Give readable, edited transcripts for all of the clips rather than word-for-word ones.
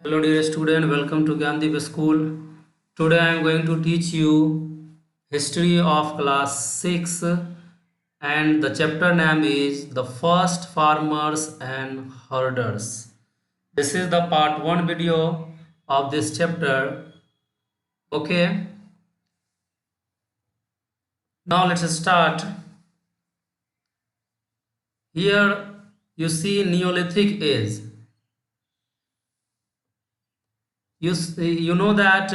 Hello dear student, welcome to Gyandeep School. Today I am going to teach you history of class 6 and the chapter name is the first farmers and herders. This is the part 1 video of this chapter. Okay, now let's start. Here you see Neolithic age. You know that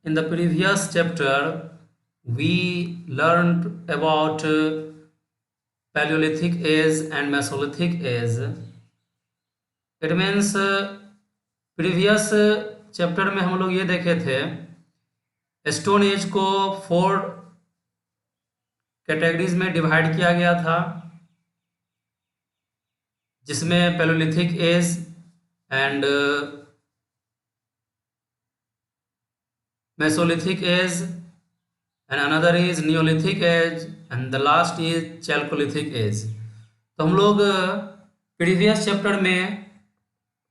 in the previous chapter we learned about Paleolithic age and Mesolithic age. It means previous chapter में हम लोग ये देखे थे stone age को 4 categories में divide किया गया था, जिसमें palaeolithic age and Mesolithic age and another is Neolithic age and the last is Chalcolithic age. तो हम लोग प्रीवियस चैप्टर में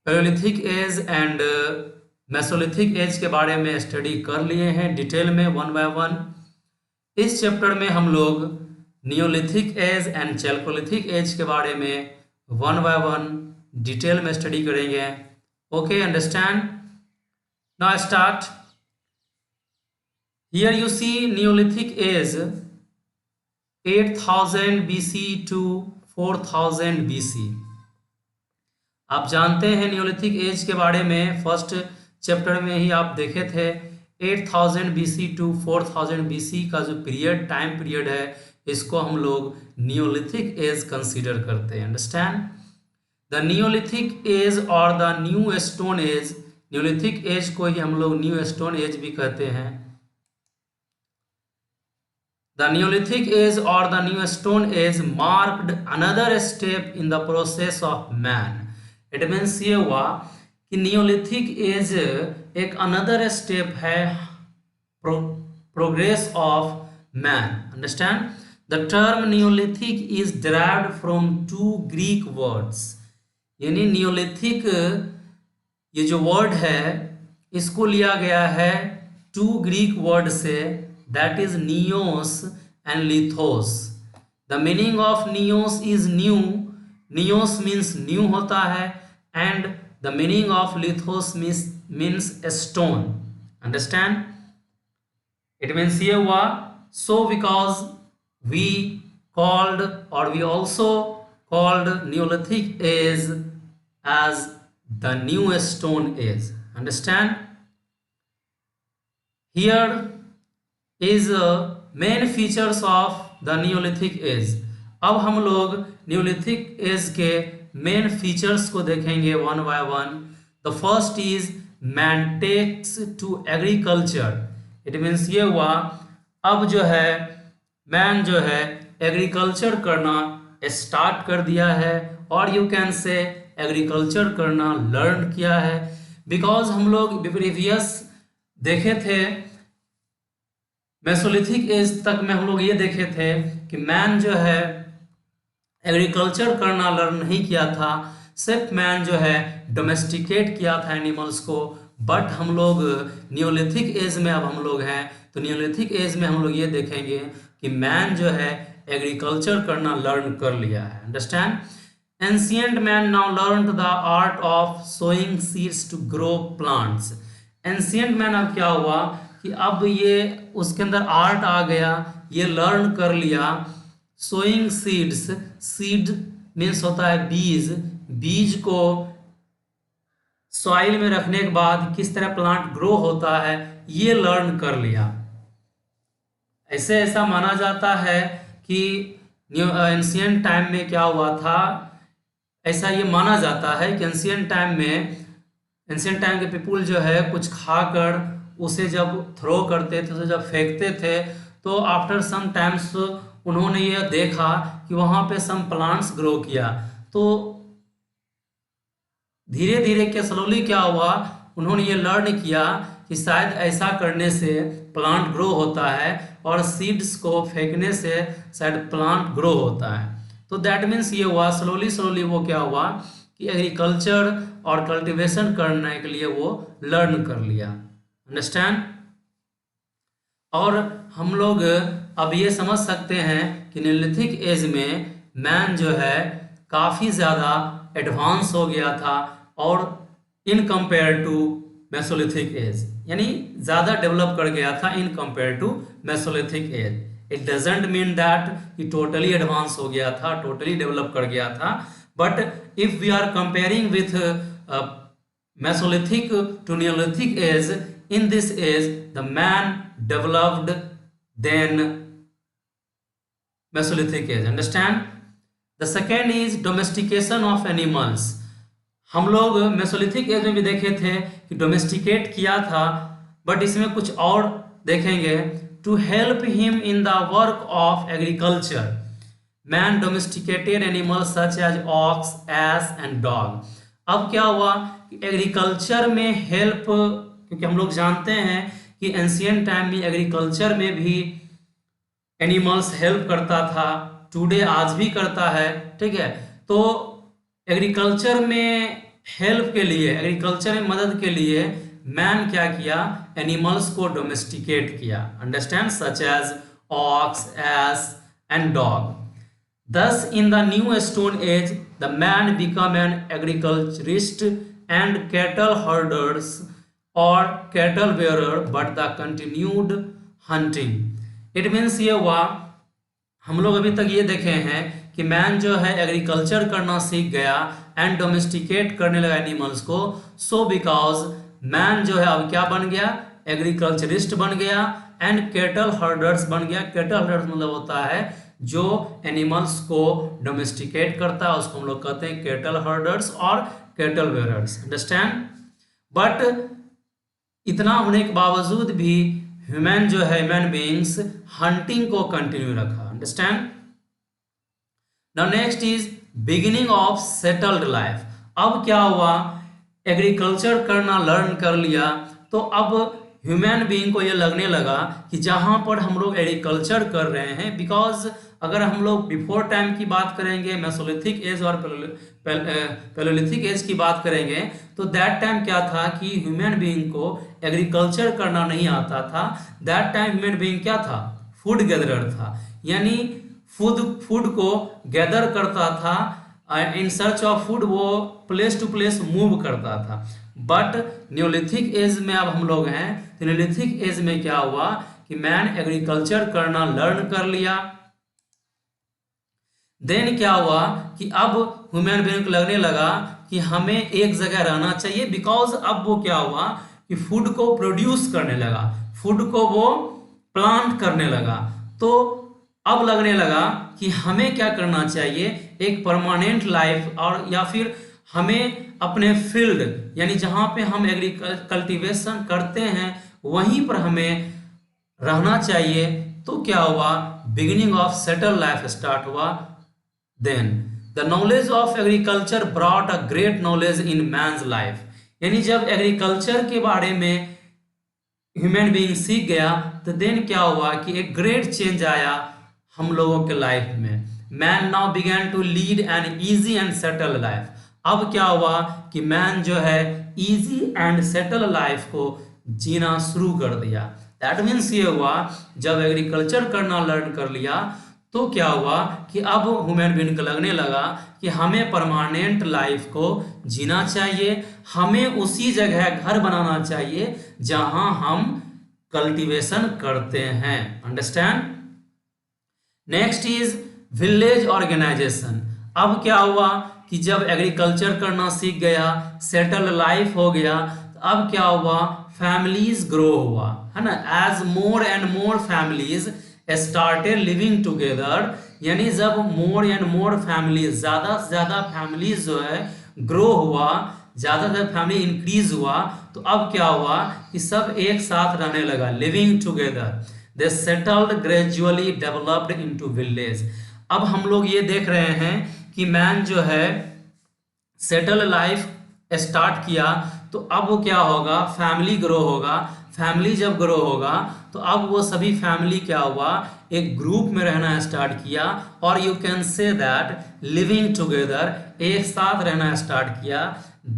palaeolithic age and mesolithic age के बारे में स्टडी कर लिए हैं डिटेल में 1 बाय 1. इस चैप्टर में हम लोग neolithic age and chalcolithic age के बारे में 1 बाय 1 डिटेल में स्टडी करेंगे. Okay, understand. Now start. Here you see Neolithic age 8000 BC to 4000 BC. आप जानते हैं नियोलिथिक एज के बारे में फर्स्ट चैप्टर में ही आप देखे थे. 8000 BC टू 4000 BC का जो पीरियड टाइम पीरियड है इसको हम लोग नियोलिथिक एज कंसीडर करते हैं. अंडरस्टैंड. द नियोलिथिक एज और the new stone age, neolithic age को ही हम लोग न्यू स्टोन एज भी कहते हैं. The Neolithic age or the New Stone Age marked another step in the process of man. It means ये हुआ कि Neolithic age एक another step है progress of man. Understand? The term Neolithic is derived from 2 Greek words. यानी Neolithic ये जो word है इसको लिया गया है 2 Greek word से, that is neos and lithos. The meaning of neos is new. Neos means new होता है and the meaning of lithos means stone. Understand? It means ये हुआ so because we called or we also called Neolithic age as the new stone age. Understand? Here is main features of the neolithic age. अब हम लोग neolithic age के main features को देखेंगे 1 by 1. The first is man takes to agriculture. It means ये हुआ अब जो है मैन जो है एग्रीकल्चर करना स्टार्ट कर दिया है और यू कैन से एग्रीकल्चर करना लर्न किया है. बिकॉज हम लोग प्रीवियस देखे थे मेसोलिथिक एज तक में हम लोग ये देखे थे कि मैन जो है एग्रीकल्चर करना लर्न नहीं किया था, सिर्फ मैन जो है डोमेस्टिकेट किया था एनिमल्स को. बट हम लोग नियोलिथिक एज में अब हम लोग हैं, तो नियोलिथिक एज में हम लोग ये देखेंगे कि मैन जो है एग्रीकल्चर करना लर्न कर लिया है. Understand. Ancient man now learned the art of sowing seeds to grow plants. Ancient man अब क्या हुआ कि अब ये उसके अंदर आर्ट आ गया, ये लर्न कर लिया. सोइंग सीड्स, सीड मीन्स होता है बीज. बीज को सॉइल में रखने के बाद किस तरह प्लांट ग्रो होता है ये लर्न कर लिया. ऐसा माना जाता है कि एंशिएंट टाइम में क्या हुआ था, ऐसा ये माना जाता है कि एंशिएंट टाइम के पीपुल जो है कुछ खाकर उसे जब थ्रो करते थे, उसे जब फेंकते थे, तो आफ्टर सम टाइम्स उन्होंने ये देखा कि वहाँ पे सम प्लांट्स ग्रो किया. तो धीरे धीरे क्या स्लोली क्या हुआ, उन्होंने ये लर्न किया कि शायद ऐसा करने से प्लांट ग्रो होता है और सीड्स को फेंकने से शायद प्लांट ग्रो होता है. तो दैट मीन्स ये हुआ स्लोली वो क्या हुआ कि एग्रीकल्चर और कल्टीवेशन करने के लिए वो लर्न कर लिया। अंडरस्टैंड। और हम लोग अब ये समझ सकते हैं कि नियोलिथिक एज में मैन जो है काफ़ी ज़्यादा एडवांस हो गया था और in compare to mesolithic age, यानी ज़्यादा डेवलप कर गया था in compare to mesolithic age. It doesn't mean that कि टोटली एडवांस हो गया था, टोटली डेवलप कर गया था, but if we are comparing with mesolithic to neolithic age, in this age the man developed than Mesolithic age. Understand? The second is domestication of animals. हम लोग Mesolithic as में भी देखे थे कि डोमेस्टिकेट किया था, बट इसमें कुछ और देखेंगे। To help him in the work of agriculture man domesticated animals such as ox, ass and dog. अब क्या हुआ कि एग्रीकल्चर में हेल्प, क्योंकि हम लोग जानते हैं कि एंशियंट टाइम में एग्रीकल्चर में भी एनिमल्स हेल्प करता था, टुडे आज भी करता है, ठीक है। तो एग्रीकल्चर में हेल्प के लिए, एग्रीकल्चर में मदद के लिए मैन क्या किया, एनिमल्स को डोमेस्टिकेट किया। Understand, such as ox, ass and dog. Thus, in the new stone age, the man became an agriculturist and cattle herders or cattle bearer, but the continued hunting. It means ये हुआ, हम लोग अभी तक ये देखे हैं कि मैन जो है एग्रीकल्चर करना सीख गया एंड डोमेस्टिकेट करने लगा एनिमल्स को। सो बिकॉज मैन जो है अब क्या बन गया, एग्रीकल्चरिस्ट बन गया एंड कैटल हर्डर्स बन गया। कैटल हर्डर्स मतलब होता है जो एनिमल्स को डोमेस्टिकेट करता है, उसको हम लोग कहते हैं कैटल हर्डर्स और कैटल बेयरर्स। अंडरस्टैंड। बट इतना होने के बावजूद भी ह्यूमन जो है, ह्यूमन बीइंग्स हंटिंग को कंटिन्यू रखा। Understand. Now next is beginning of settled life. अब क्या हुआ, एग्रीकल्चर करना लर्न कर लिया, तो अब ह्यूमन बीइंग को ये लगने लगा कि जहाँ पर हम लोग एग्रीकल्चर कर रहे हैं, बिकॉज अगर हम लोग बिफोर टाइम की बात करेंगे, मेसोलिथिक एज और पैलेलिथिक एज की बात करेंगे, तो दैट टाइम क्या था कि ह्यूमन बीइंग को एग्रीकल्चर करना नहीं आता था। दैट टाइम ह्यूमन बीइंग क्या था, फूड गैदरर था, यानी फूड को गैदर करता था, इन सर्च ऑफ फूड वो प्लेस टू प्लेस मूव करता था। बट न्योलिथिक एज में अब हम लोग हैं, तो न्योलिथिक एज में क्या हुआ कि मैन एग्रीकल्चर करना लर्न कर लिया। देन क्या हुआ कि अब ह्यूमन बीइंग को लगने लगा कि हमें एक जगह रहना चाहिए, बिकॉज अब वो क्या हुआ कि फूड को प्रोड्यूस करने लगा, फूड को वो प्लांट करने लगा। तो अब लगने लगा कि हमें क्या करना चाहिए, एक परमानेंट लाइफ, और या फिर हमें अपने फील्ड, यानी जहाँ पे हम कल्टीवेशन करते हैं वहीं पर हमें रहना चाहिए। तो क्या हुआ, beginning of settle life start हुआ। Then the knowledge of agriculture brought a great knowledge in man's life, यानी जब एग्रीकल्चर के बारे में ह्यूमन बीइंग सीख गया, तो देन क्या हुआ कि एक ग्रेट चेंज आया हम लोगों के लाइफ में। Man now began to lead an easy and settle life. अब क्या हुआ कि मैन जो है इजी एंड सेटल लाइफ को जीना शुरू कर दिया। दैट मीन्स ये हुआ, जब एग्रीकल्चर करना लर्न कर लिया, तो क्या हुआ कि अब ह्यूमन बीइंग को लगने लगा कि हमें परमानेंट लाइफ को जीना चाहिए, हमें उसी जगह घर बनाना चाहिए जहां हम कल्टीवेशन करते हैं। Understand. Next is village organisation. अब क्या हुआ कि जब एग्रीकल्चर करना सीख गया, सेटल लाइफ हो गया, तो अब क्या हुआ, फैमिलीज ग्रो हुआ, है ना। As more and more families started living together, यानी जब मोर एंड मोर फैमिलीज, ज्यादा से ज्यादा फैमिलीज जो है ग्रो हुआ, ज्यादा से ज्यादा फैमिली इंक्रीज हुआ, तो अब क्या हुआ कि सब एक साथ रहने लगा, living together. They settled gradually developed into village. अब हम लोग ये देख रहे हैं कि मैन जो है सेटल लाइफ स्टार्ट किया, तो अब वो क्या होगा, फैमिली ग्रो होगा। फैमिली जब ग्रो होगा तो अब वो सभी फैमिली क्या हुआ, एक ग्रुप में रहना स्टार्ट किया, और you can say that living together, एक साथ रहना स्टार्ट किया।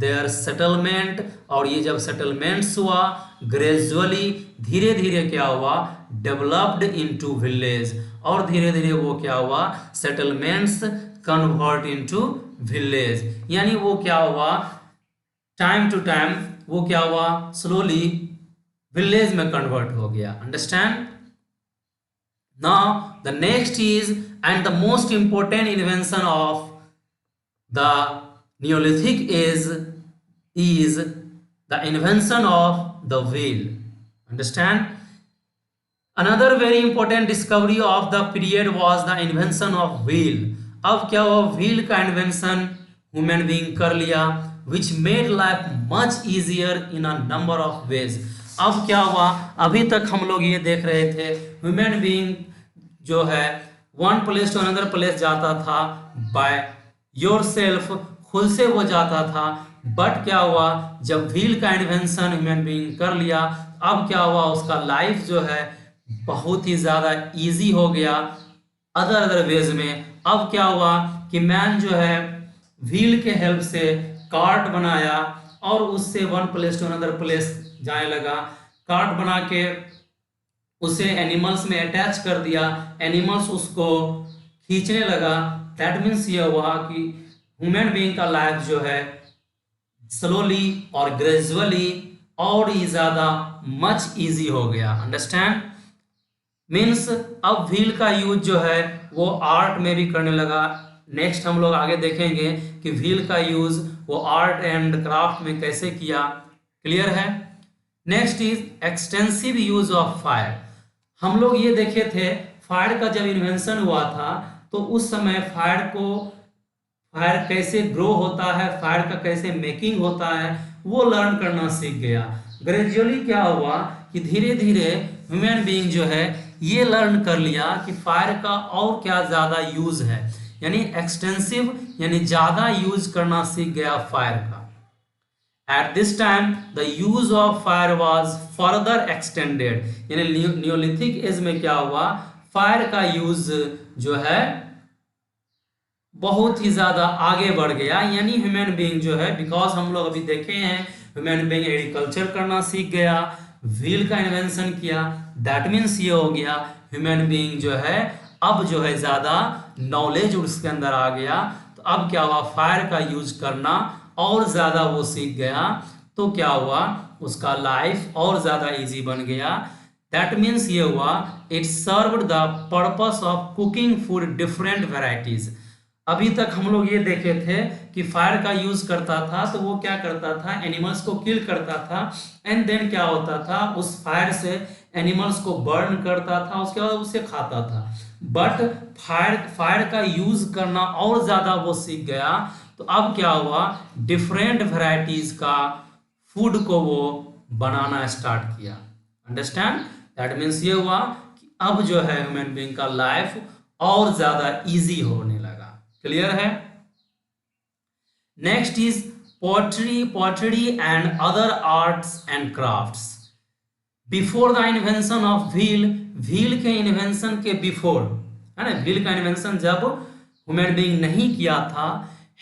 देयर सेटलमेंट, और ये जब सेटलमेंट्स हुआ ग्रेजुअली, धीरे धीरे क्या हुआ, डेवलप्ड इनटू विलेज, और धीरे धीरे वो क्या हुआ, सेटलमेंट्स कन्वर्ट इनटू विलेज, यानी वो क्या हुआ, टाइम टू टाइम वो क्या हुआ, स्लोली विलेज में कन्वर्ट हो गया। Understand? Now the next is and the most important invention of the Neolithic is the invention of the wheel. Understand? Another very important discovery of the period was the invention of wheel. अब क्या हुआ, wheel का invention human being कर लिया, which made life much easier in a number of ways. अब क्या हुआ, अभी तक हम लोग ये देख रहे थे human being जो है one place to another place जाता था by yourself, खुद से वो जाता था, बट क्या हुआ, जब व्हील का इन्वेंशन ह्यूमन बीइंग कर लिया, अब क्या हुआ, उसका लाइफ जो है बहुत ही ज़्यादा इजी हो गया अदर वेज में। अब क्या हुआ कि मैन जो है व्हील के हेल्प से कार्ट बनाया और उससे one place to another place जाने लगा। कार्ट बना के उसे एनिमल्स में अटैच कर दिया, एनिमल्स उसको खींचने लगा। दैट मीन्स ये हुआ कि ह्यूमन बीइंग का लाइफ जो है स्लोली और ग्रेजुअली और ही ज्यादा मच इजी हो गया। अंडरस्टैंड? मीन्स अब व्हील का यूज जो है वो आर्ट में भी करने लगा। नेक्स्ट हम लोग आगे देखेंगे कि व्हील का यूज वो आर्ट एंड क्राफ्ट में कैसे किया। क्लियर है? Next is extensive use of fire. हम लोग ये देखे थे फायर का जब इन्वेंशन हुआ था तो उस समय फायर कैसे ग्रो होता है, फायर का कैसे मेकिंग होता है, वो लर्न करना सीख गया। ग्रेजुअली क्या हुआ कि धीरे धीरे ह्यूमन बीइंग जो है ये लर्न कर लिया कि फायर का और क्या ज़्यादा यूज है, यानी एक्सटेंसिव यानी ज़्यादा यूज करना सीख गया फायर का। At this time the use of fire was further extended, यानी नियोलिथिक एज में क्या हुआ, फायर का यूज जो है बहुत ही ज़्यादा आगे बढ़ गया। यानी ह्यूमन बीइंग जो है, बिकॉज हम लोग अभी देखे हैं ह्यूमन बीइंग एग्रीकल्चर करना सीख गया, व्हील का इन्वेंशन किया, दैट मीन्स ये हो गया ह्यूमन बीइंग जो है अब जो है ज़्यादा नॉलेज उसके अंदर आ गया। तो अब क्या हुआ, फायर का यूज करना और ज़्यादा वो सीख गया, तो क्या हुआ, उसका लाइफ और ज़्यादा ईजी बन गया। दैट मीन्स ये हुआ it served the purpose of cooking food different varieties. अभी तक हम लोग ये देखे थे कि फायर का यूज करता था तो वो क्या करता था, एनिमल्स को किल करता था एंड देन क्या होता था, उस फायर से एनिमल्स को बर्न करता था, उसके बाद उसे खाता था। बट फायर का यूज करना और ज्यादा वो सीख गया। तो अब क्या हुआ, डिफरेंट वेराइटीज का फूड को वो बनाना स्टार्ट किया। अंडरस्टैंड? दैट मीन्स ये हुआ कि अब जो है ह्यूमन बीइंग का लाइफ और ज्यादा इजी होने लगा। क्लियर है? Next is poetry and other arts and crafts. Before the invention of wheel के इन्वेंशन के बिफोर, है ना, व्हील का इन्वेंशन जब ह्यूमन बीइंग नहीं किया था,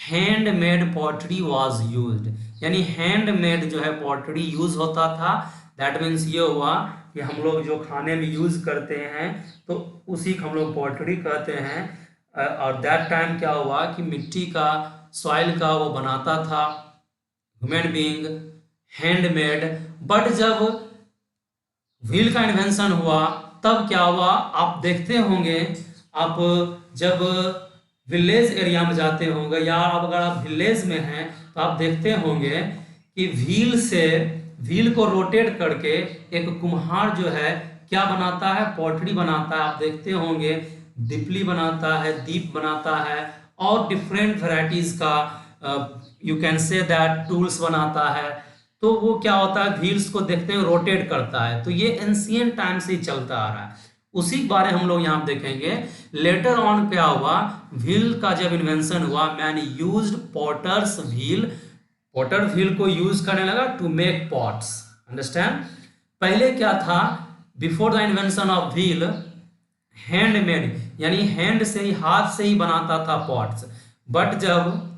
हैंडमेड पोएट्री वाज यूज्ड, यानी हैंडमेड जो है पोएट्री यूज होता था। दैट मीन्स ये हुआ कि हम लोग जो खाने में यूज करते हैं तो उसी को हम लोग पोएट्री कहते हैं। और दैट टाइम क्या हुआ कि मिट्टी का, सॉइल का वो बनाता था ह्यूमन बीइंग हैंडमेड। बट जब व्हील का इन्वेंशन हुआ तब क्या हुआ, आप देखते होंगे, आप जब विलेज एरिया में जाते होंगे या अगर आप विलेज में हैं तो आप देखते होंगे कि व्हील को रोटेट करके एक कुम्हार जो है क्या बनाता है, पोएट्री बनाता है। आप देखते होंगे दिपली बनाता है, दीप बनाता है और डिफरेंट वैरायटीज का you can say that tools बनाता है। तो वो क्या होता है, व्हील्स को देखते हैं रोटेट करता है। तो ये एंशिएंट टाइम से ही चलता आ रहा है, उसी के बारे हम लोग यहाँ देखेंगे। लेटर ऑन क्या हुआ, व्हील का जब इन्वेंशन हुआ, man used potter's wheel, potter wheel को यूज करने लगा टू मेक पॉट्स। अंडरस्टैंड? पहले क्या था, before the invention of wheel, handmade यानी हैंड से ही, हाथ से ही बनाता था पॉट्स। बट जब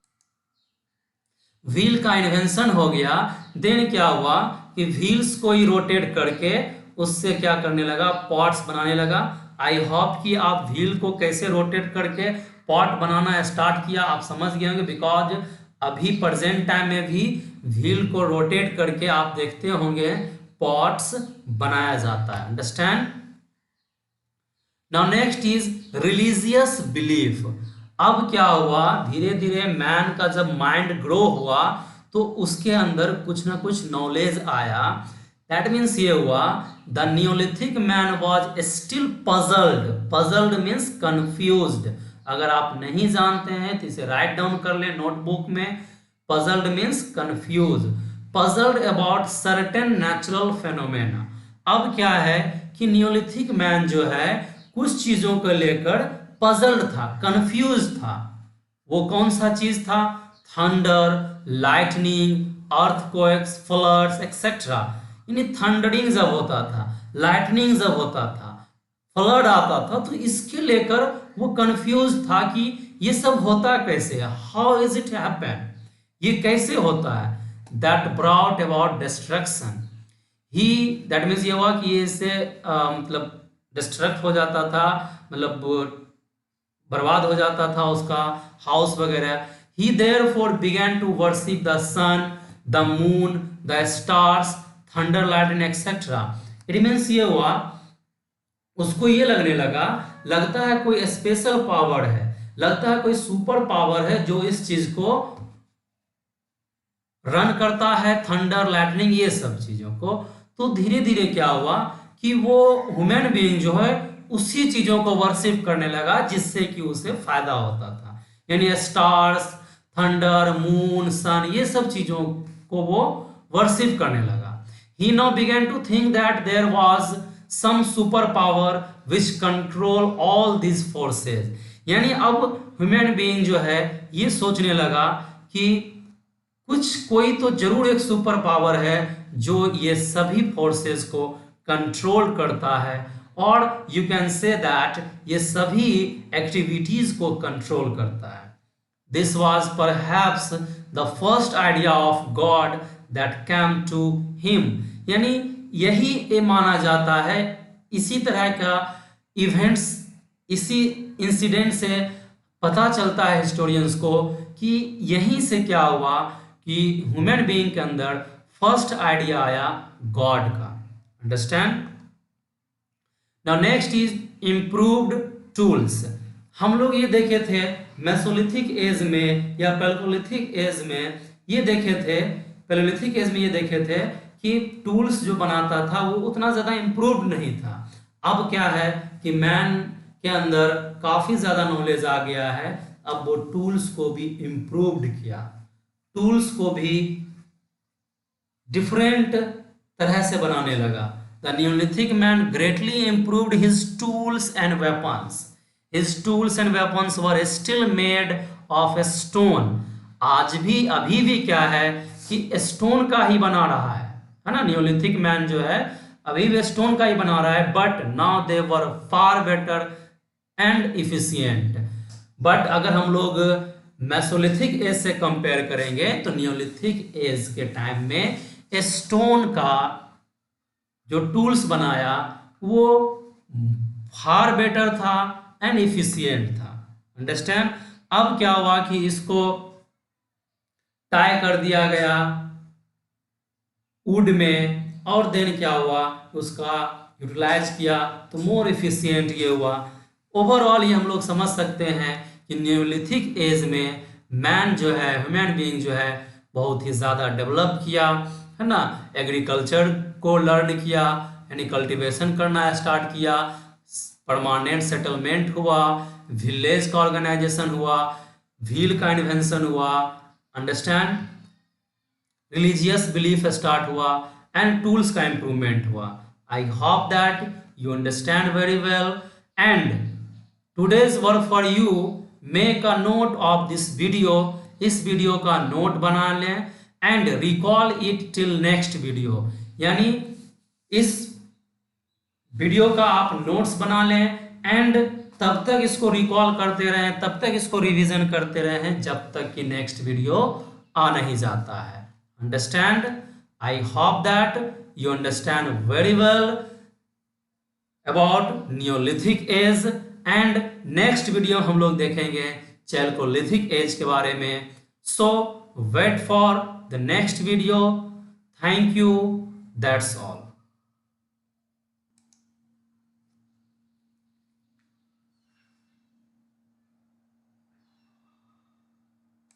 व्हील का इन्वेंशन हो गया, देन क्या हुआ कि व्हील्स को ही रोटेट करके उससे क्या करने लगा, पॉट्स बनाने लगा। आई होप कि आप व्हील को कैसे रोटेट करके पॉट बनाना स्टार्ट किया आप समझ गए होंगे, बिकॉज अभी प्रेजेंट टाइम में भी व्हील को रोटेट करके आप देखते होंगे पॉट्स बनाया जाता है। Understand. Now next is religious belief. अब क्या हुआ, धीरे धीरे मैन का जब माइंड ग्रो हुआ तो उसके अंदर कुछ ना कुछ नॉलेज आया। दैट मीन्स ये हुआ, the Neolithic man was still puzzled. Puzzled means confused. अगर आप नहीं जानते हैं तो इसे राइट डाउन कर ले नोटबुक में। Puzzled means confuse, puzzled about certain natural phenomena. अब क्या है कि नियोलिथिक मैन जो है कुछ चीजों को लेकर पजल्ड था, कंफ्यूज था। वो कौन सा चीज था, thunder, lightning, earthquakes, floods etcetera. यानी थंडरिंग जब होता था, लाइटनिंग जब होता था, फ्लड आता था, तो इसके लेकर वो कंफ्यूज था कि ये सब होता कैसे है, हाउ इज इट हैपन, ये कैसे होता है। That brought about destruction he, that means ये हुआ कि ये इससे मतलब डिस्ट्रक्ट हो जाता था, मतलब बर्बाद हो जाता था उसका हाउस वगैरह। He therefore began to worship the sun, the moon, the stars, thunder, lightning etcetera. It means ये हुआ, उसको ये लगने लगा, लगता है कोई स्पेशल पावर है, लगता है कोई सुपर पावर है जो इस चीज को रन करता है, थंडर, लाइटनिंग, ये सब चीजों को। तो धीरे धीरे क्या हुआ कि वो ह्यूमन बीइंग जो है उसी चीजों को वर्शिप करने लगा जिससे कि उसे फायदा होता था। यानी स्टार्स, थंडर, मून, सन, ये सब चीजों को वो वर्शिप करने लगा। He now began to think that there was some super power which control all this forces. यानी अब ह्यूमन बीइंग जो है ये सोचने लगा कि कोई तो जरूर एक सुपर पावर है जो ये सभी फोर्सेस को कंट्रोल करता है, और यू कैन से दैट ये सभी एक्टिविटीज को कंट्रोल करता है। This was perhaps the first idea of god that came to him. यानी यही ये माना जाता है, इसी तरह का इवेंट्स, इसी इंसिडेंट से पता चलता है हिस्टोरियंस को कि यहीं से क्या हुआ कि ह्यूमन बीइंग के अंदर फर्स्ट आइडिया आया गॉड का। Understand. Now next is improved tools. हम लोग ये देखे थे मेसोलिथिक एज में या पैलेओलिथिक एज में, ये देखे थे पैलेओलिथिक एज में ये देखे थे कि टूल्स जो बनाता था वो उतना ज़्यादा इम्प्रूव्ड नहीं था। अब क्या है कि मैन के अंदर काफ़ी ज़्यादा नॉलेज आ गया है, अब वो टूल्स को भी इम्प्रूव्ड किया, टूल्स को भी डिफरेंट तरह से बनाने लगा। The Neolithic man greatly improved his tools and weapons. His tools and weapons were still made of stone. आज भी, अभी भी क्या है कि स्टोन का ही बना रहा है ना, नियोलिथिक मैन जो है अभी भी स्टोन का ही बना रहा है। But now they were far better and efficient. But अगर हम लोग मेसोलिथिक एज से कंपेयर करेंगे तो नियोलिथिक एज के टाइम में स्टोन का जो टूल्स बनाया वो फार बेटर था एंड इफिशियंट था। अंडरस्टैंड। अब क्या हुआ कि इसको टाई कर दिया गया वुड में, और देन क्या हुआ उसका यूटिलाइज किया तो मोर इफिशियंट ये हुआ। ओवरऑल ये हम लोग समझ सकते हैं कि न्यूलिथिक एज में मैन जो है, ह्यूमन बीइंग जो है बहुत ही ज़्यादा डेवलप किया है ना, एग्रीकल्चर को लर्न किया, यानी कल्टीवेशन करना स्टार्ट किया, परमानेंट सेटलमेंट हुआ, विलेज का ऑर्गेनाइजेशन हुआ, व्हील का इन्वेंशन हुआ। अंडरस्टैंड। रिलीजियस बिलीफ स्टार्ट हुआ एंड टूल्स का इंप्रूवमेंट हुआ। आई hope that you understand very well and today's work for you, make a note of this video. इस वीडियो का नोट बना लें and recall it till next video. यानी इस video का आप नोट्स बना लें एंड तब तक इसको रिकॉल करते रहें, तब तक इसको रिवीजन करते रहें जब तक कि नेक्स्ट वीडियो आ नहीं जाता है। Understand? I hope that you understand very well about neolithic age and next video हम लोग देखेंगे चैल्कोलिथिक एज के बारे में। So wait for the next video. Thank you, that's all.